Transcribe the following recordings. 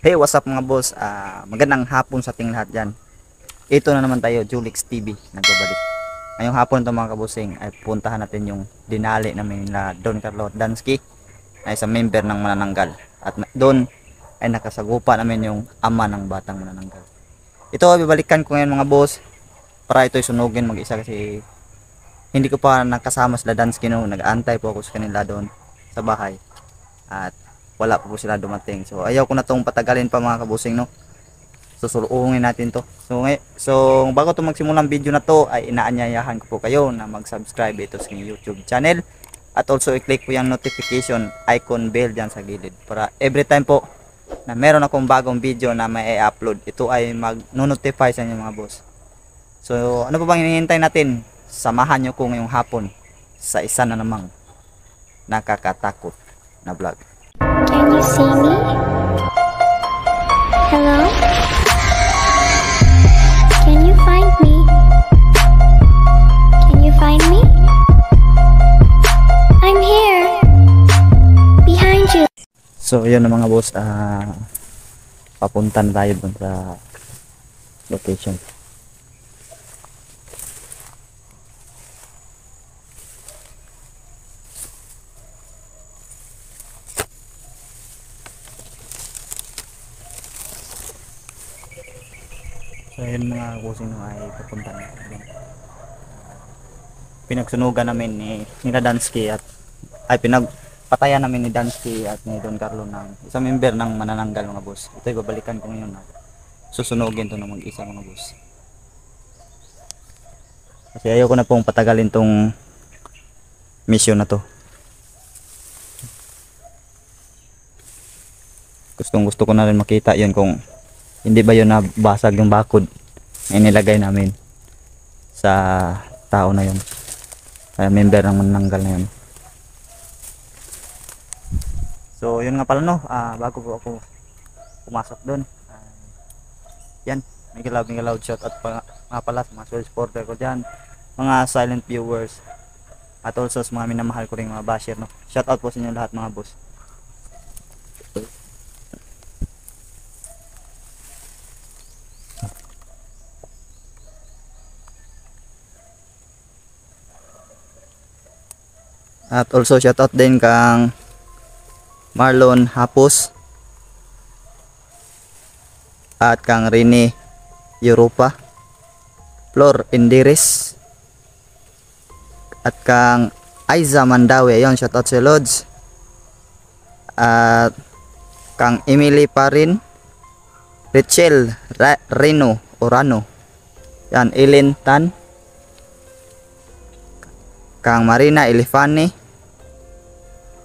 Hey, what's up mga boss? Magandang hapon sa ating lahat dyan. Ito na naman tayo, Julix TV, nagbabalik. Ngayong hapon ito mga kabusing, ay puntahan natin yung dinali namin na Don Carlo Dansky, ay isang member ng Manananggal. At doon ay nakasagupa namin yung ama ng batang Manananggal. Ito, bibalikan ko ngayon mga boss, para ito'y sunugin mag-isa kasi hindi ko pa nakasama sila Dansky noon. Nag-aantay po ako sa kanila doon sa bahay. At wala pa po sila dumating. So ayaw ko na tong patagalin pa mga kabusing, no. Susuruungin natin to. So bago to magsimulang video na to ay inaanyayahan ko po kayo na mag-subscribe ito sa YouTube channel. At also i-click po yung notification icon bell dyan sa gilid para every time po na meron akong bagong video na may i-upload, ito ay mag-notify sa inyo mga boss. So ano pa bang hinihintay natin? Samahan nyo ko ngayong hapon sa isa na namang nakakatakot na vlog. Can you see me? Hello? Can you find me? Can you find me? I'm here. Behind you. So yun na mga boss, papunta na tayo dun sa location. So yun mga bossing ay papunta na tayo. Pinagsunugan namin ni Dansky at ay pinagpatayan namin ni Dansky at ni Don Carlo ng isang member ng Manananggal mga boss. Ito ay babalikan ko ngayon na susunugin to ng mag-isa mga boss. Kasi ayaw ko na pong patagalin tong mission na to. Gusto ko na rin makita yun kung hindi ba yun nabasag yung bakod na inilagay namin sa tao na yun, member ng Manananggal na yun. So yun nga pala, no, bago po ako pumasok doon, yan, mega loud shout out pa nga pala sa mga solid supporter ko dyan, mga silent viewers, at also sa mga minamahal ko rin mga basher, no. Shout out po sa inyo lahat mga boss. At also shoutout din kang Marlon Hapos at kang Rene Europa, Flor Indiris at kang Aiza Mandawi. Ayun, shoutout si Lods. At kang Emily Parin, Richel Reno Orano, yan, Ellen Tan, kang Marina Elefane,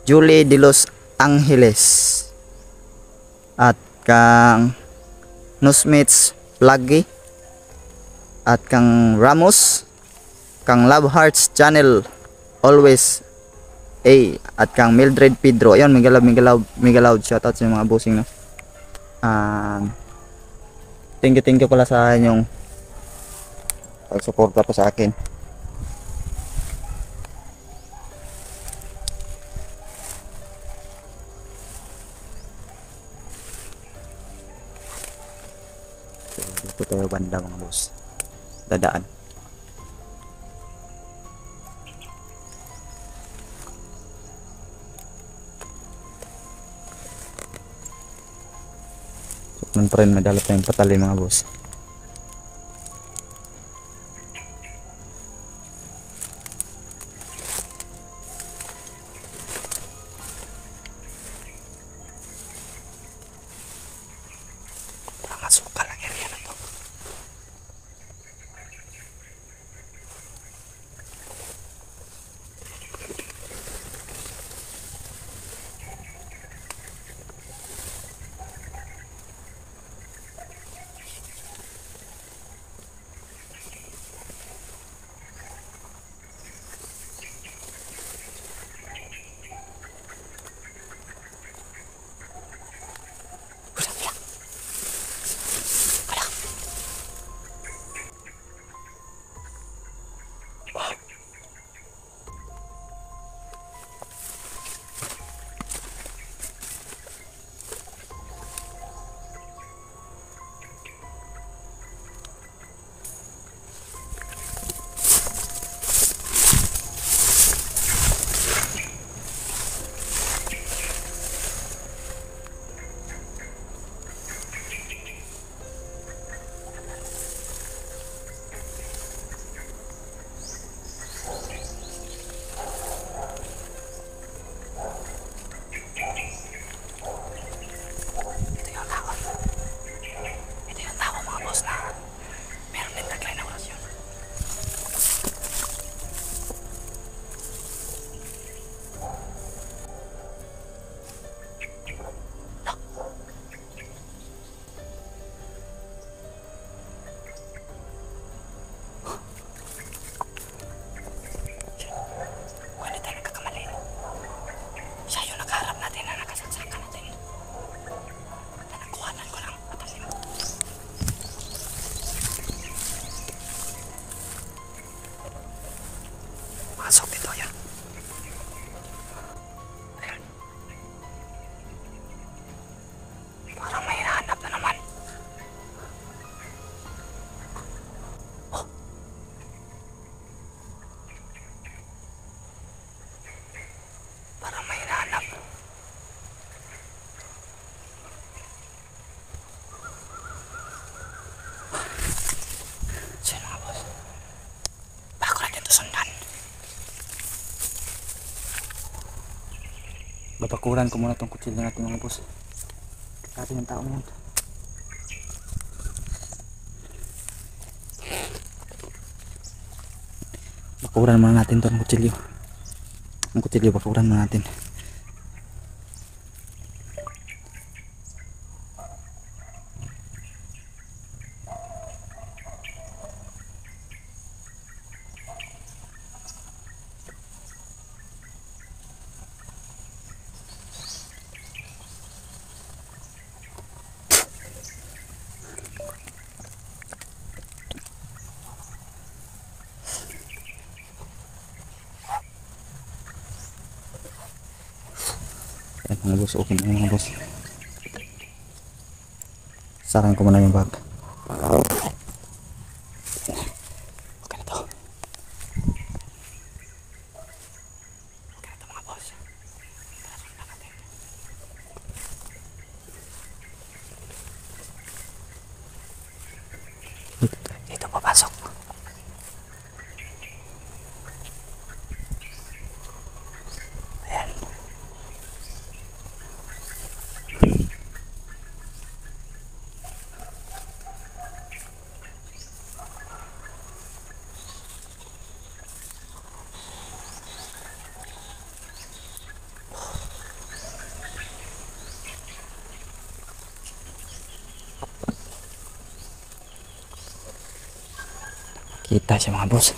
Julie de los Angeles, at kang Nusmits Plagi, at kang Ramos, kang Love Hearts Channel Always at kang Mildred Pedro. Ayun, mega loud shoutout sa mga bossing, no. Thank you pala sa inyong pagsuporta po sa akin. Dito tayo banda mga boss, dadaan. So pa rin madala tayong patali mga boss. Nakasuka lang area na to. Babakuran ko muna tong kutsilyo natin mga boss. Kasi ng tao yan. Bakuran muna natin tong kutsilyo. Ang kutsilyo bakuran muna natin. Ayan mga boss, okay na mga boss. Sakin ko muna yung bag. Okay na to. Okay na to mga boss. Tarasin na natin. Dito papasok. Ayan. Kita siya mga boss.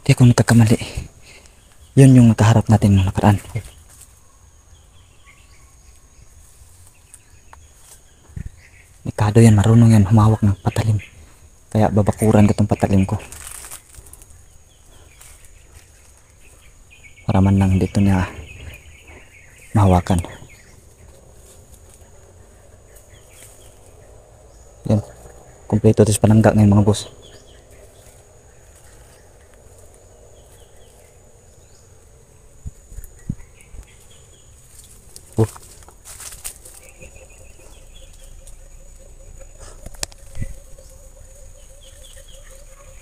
Di ako nagkakamali. Yun yung nakaharap natin nung nakaraan. Mikado yan, marunong yan humawak ng patalim. Kaya babakuran ko tong patalim ko. Para man lang dito niya mahawakan. Yan. Kompleto ito sa panangga ngayon mga boss. Oh.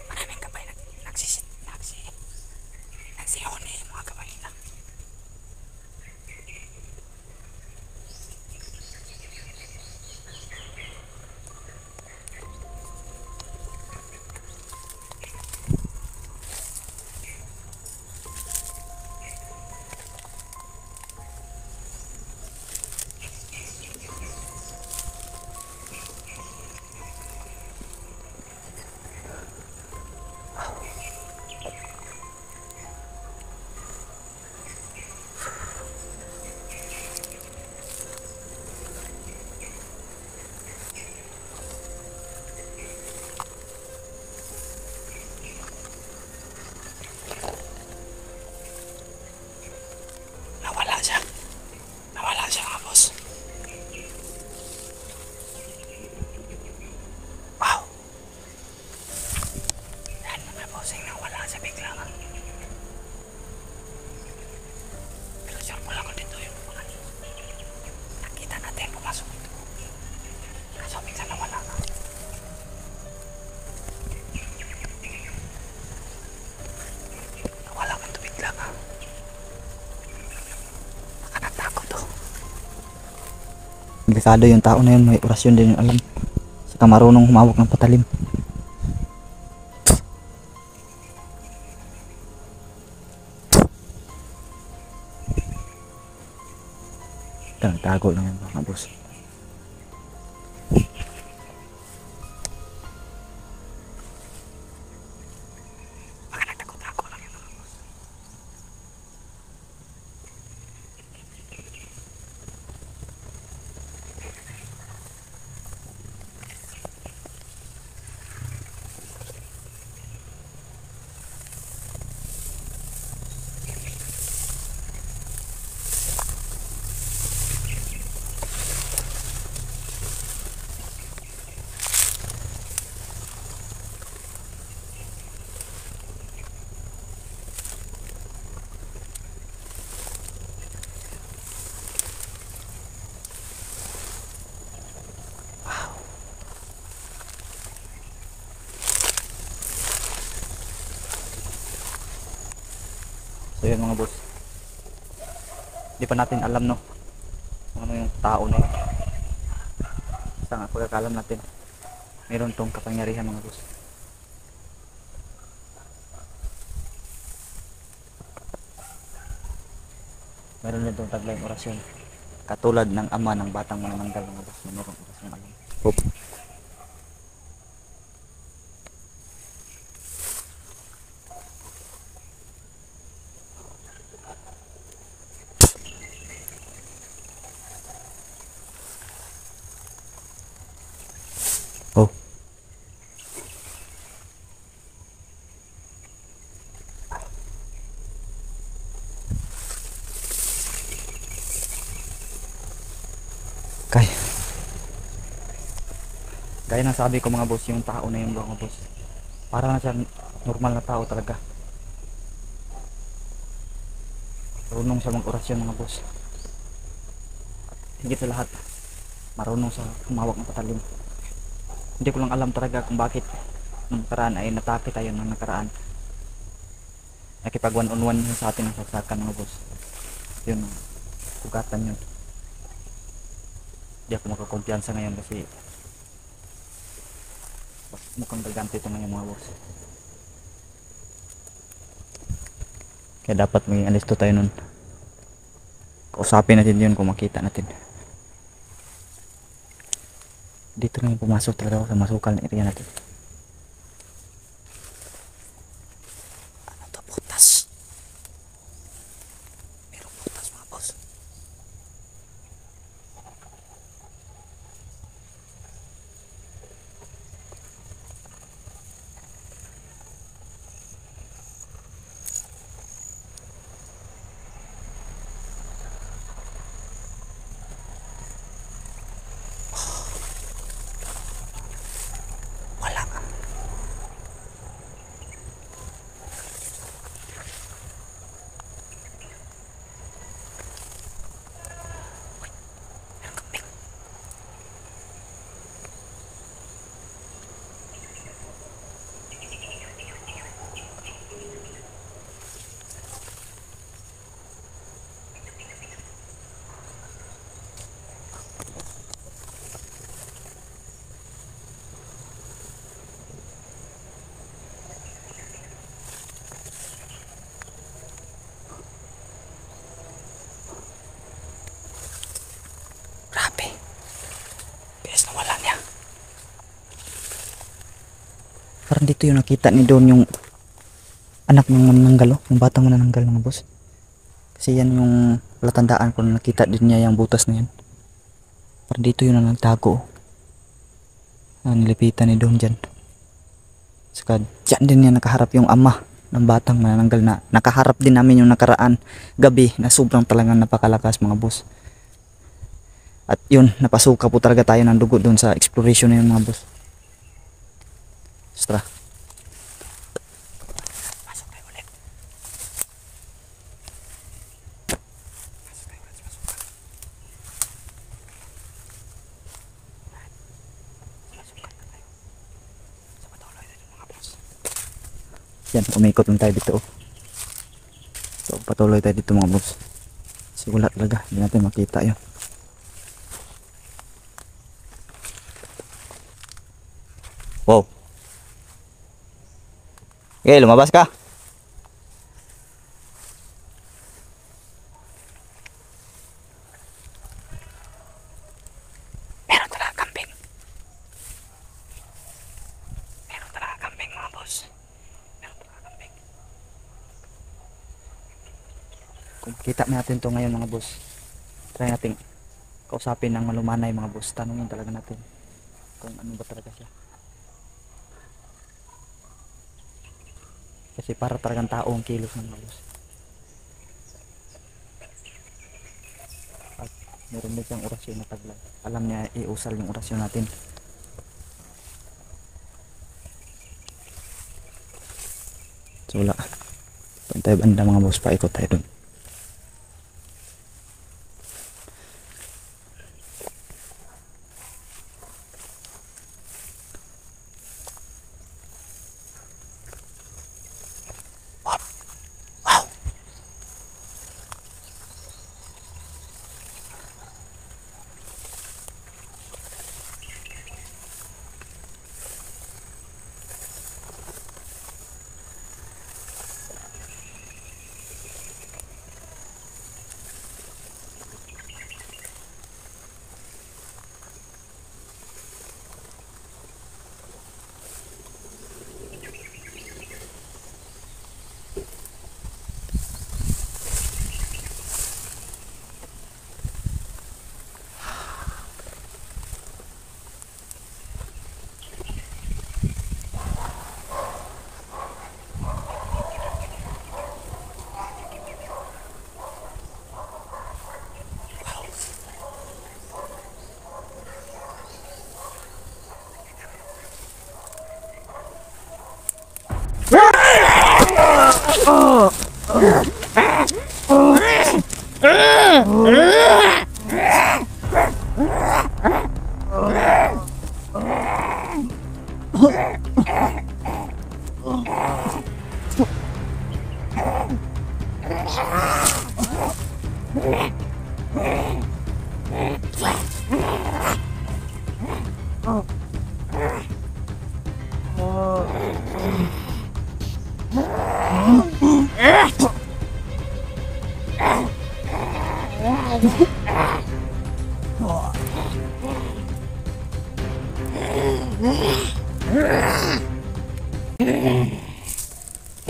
Maraming gabay nagsihon eh mga gabay na. Nawala siya mga boss. Wow. Yan mga bossing, nawala siya bigla nga. Pero sure po lang ko dito yung mga nakita natin pumasok ito. Kaso bigla nawala nga. Nawala man ito bigla nga. Delikado yung tao na yun, may orasyon din yung alam. Saka marunong humawak ng patalim. Tago lang yan mga boss. Baka nagtago-tago lang yan mga boss. So yun mga boss, Di pa natin alam, no, kung ano yung tao na yun. Basta nga pagkakalam natin, meron tong kapangyarihan mga boss. Meron din tong taglayang orasyon. Katulad ng ama ng batang manananggal mga boss, na merong orasyon alam. Hope. Oh. Kaya. Gaya ng sabi ko mga boss, yung tao na yun mga boss, para na siya normal na tao talaga. Marunong sa mag-orasyon mga boss. Higit sa lahat, marunong sa humawak ng patalim. Hindi ko lang alam talaga kung bakit nung nakaraan ay natake tayo ng nakaraan. Nakipag one on one yun sa atin ng saksakan mga boss. Yun, kugatan yun. Hindi ako makakumpiyansa ngayon kasi mukhang gagante ito ngayon mga boss. Kaya dapat maging alisto tayo nun. Kausapin natin yun kung makita natin. Dito na yung pumasok talaga ako sa masukal na area natin. Ano to, butas? Merong butas mga boss. Wala. Grabe. Bilis na wala niya. Parang dito yung nakita ni Don yung anak ng manananggal, oh, yung batang manananggal mga boss. Kasi yan yung latandaan ko na nakita din niya yung butas na yan. Parang dito yun na nagtago. Ang nilipitan ni Don dyan. Saka dyan din niya nakaharap yung ama ng batang manananggal na nakaharap din namin yung nakaraan gabi na sobrang talagang napakalakas mga boss. At yun, napasuka po talaga tayo ng dugo doon sa exploration na yun mga boss. Tara. Pasok tayo ulit. Yan, umikot lang tayo dito. So, patuloy tayo dito mga boss. Kasi wala talaga, hindi natin makita yun. Wow. Okay, lumabas ka. Meron talaga kambing. Meron talaga kambing mga boss. Meron talaga kambing. Kung kita natin to ngayon mga boss, try natin kausapin ng malumanay mga boss. Tanungin talaga natin kung ano ba talaga siya. Kasi para talagang tao ang kilos ng mga boss. At meron din siyang orasyon na taglay. Alam niya iusal yung orasyon natin. So wala. Punta tayo banda mga boss, paikot tayo dun.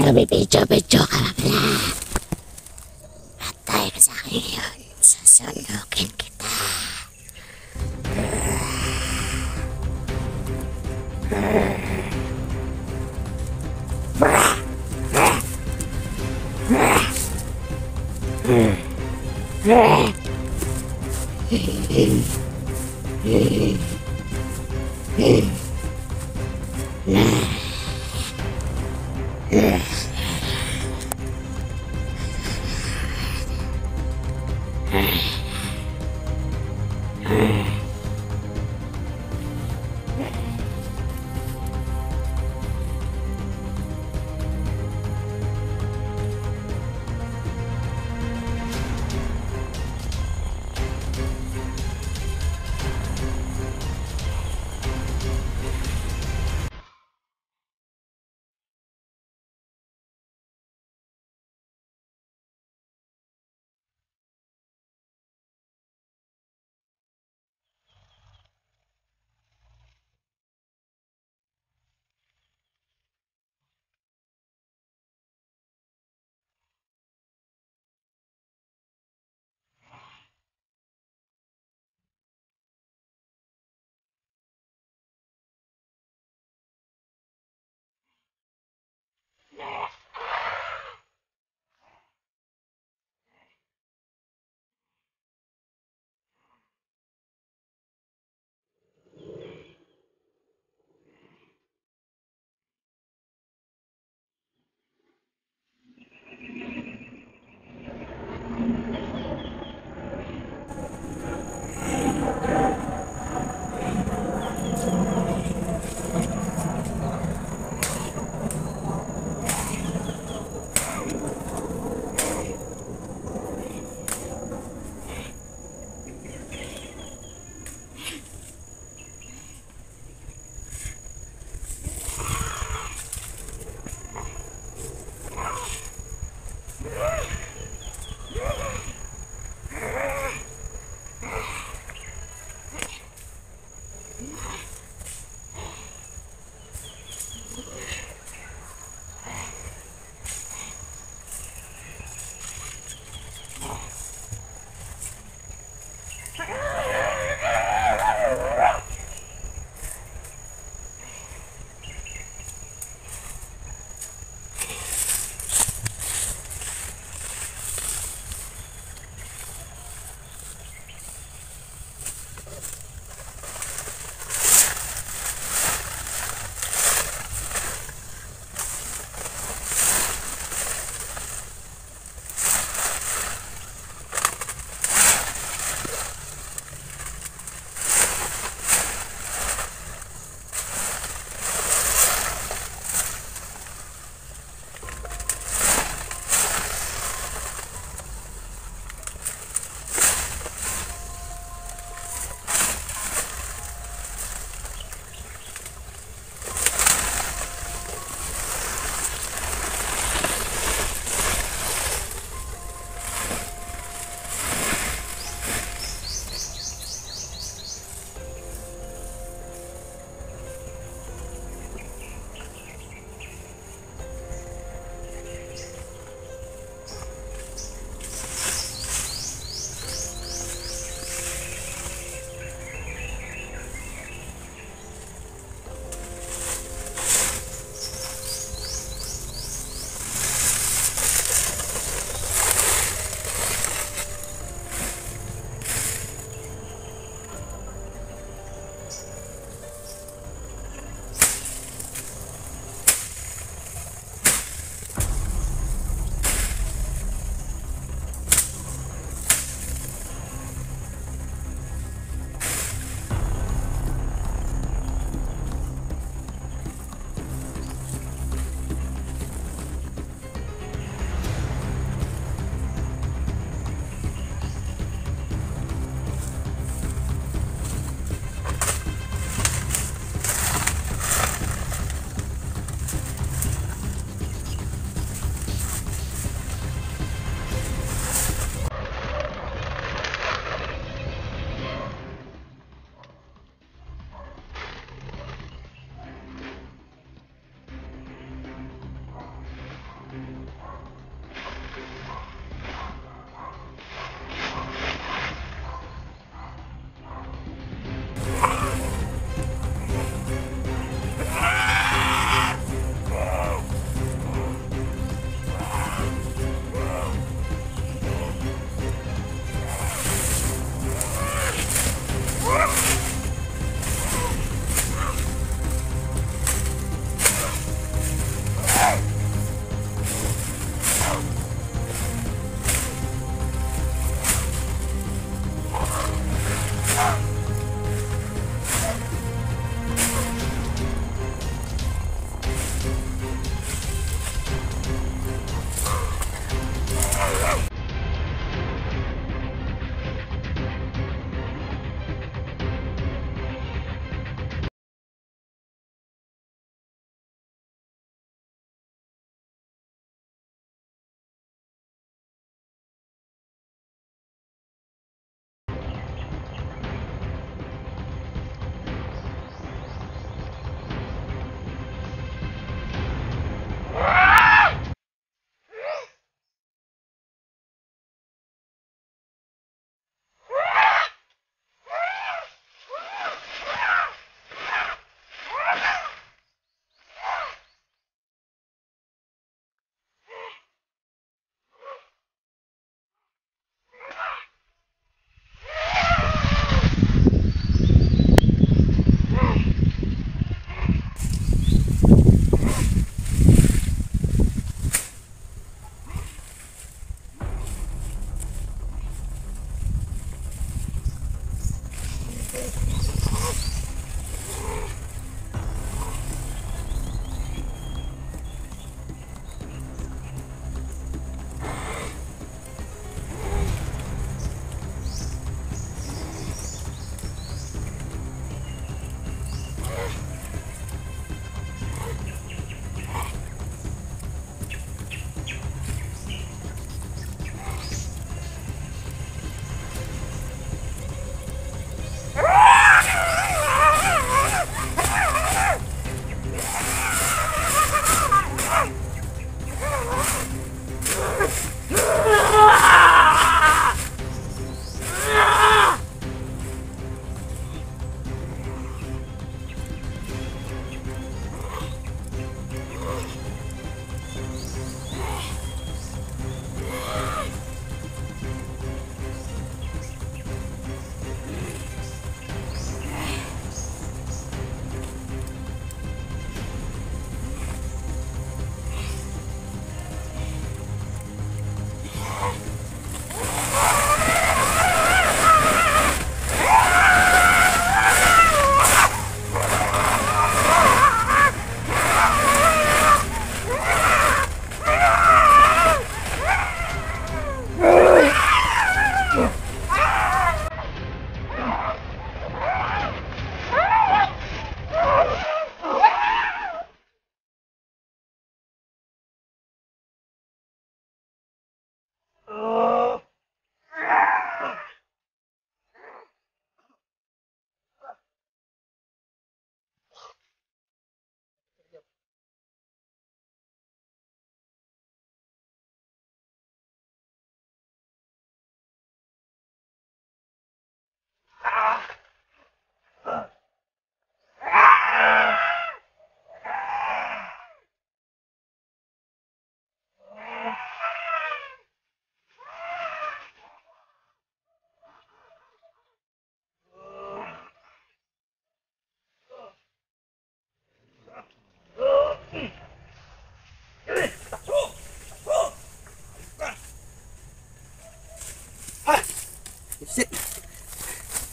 Nabibidyo-bidyo ka na pala. Patay ka sa akin ngayon. Sasunugin kita.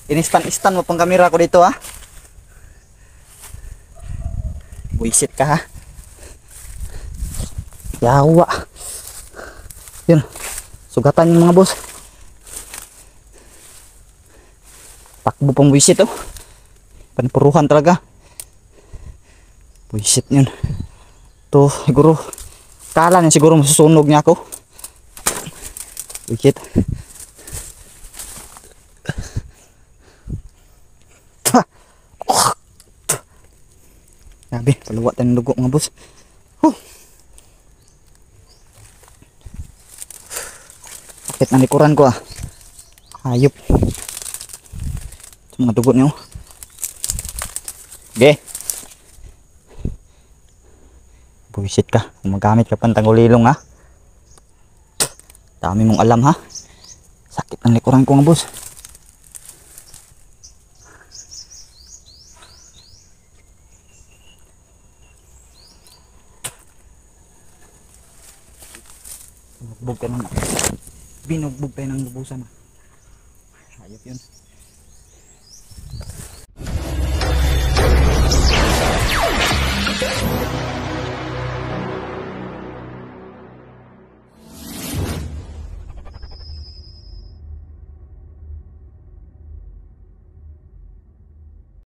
Inistan-istan mo pang kamera ko dito ha. Buisit ka ha. Yawa. Yun. Sugatan yung mga boss. Takbo pang buisit oh. Panipuruhan talaga. Buisit yun. To siguro. Kala niya siguro masusunog niya ako. Buisit. Sabi, paluwa tayo ng dugo mga boss. Sakit ng likuran ko ah. Hayop. Mga dugo niyo. Okay. Buisit ka. Magamit ka pang tangulilong ha. Dami mong alam ha. Sakit ng likuran ko nga boss. Binugbog ka na. Binugbog tayo ng lubusan ha. Hayop yun.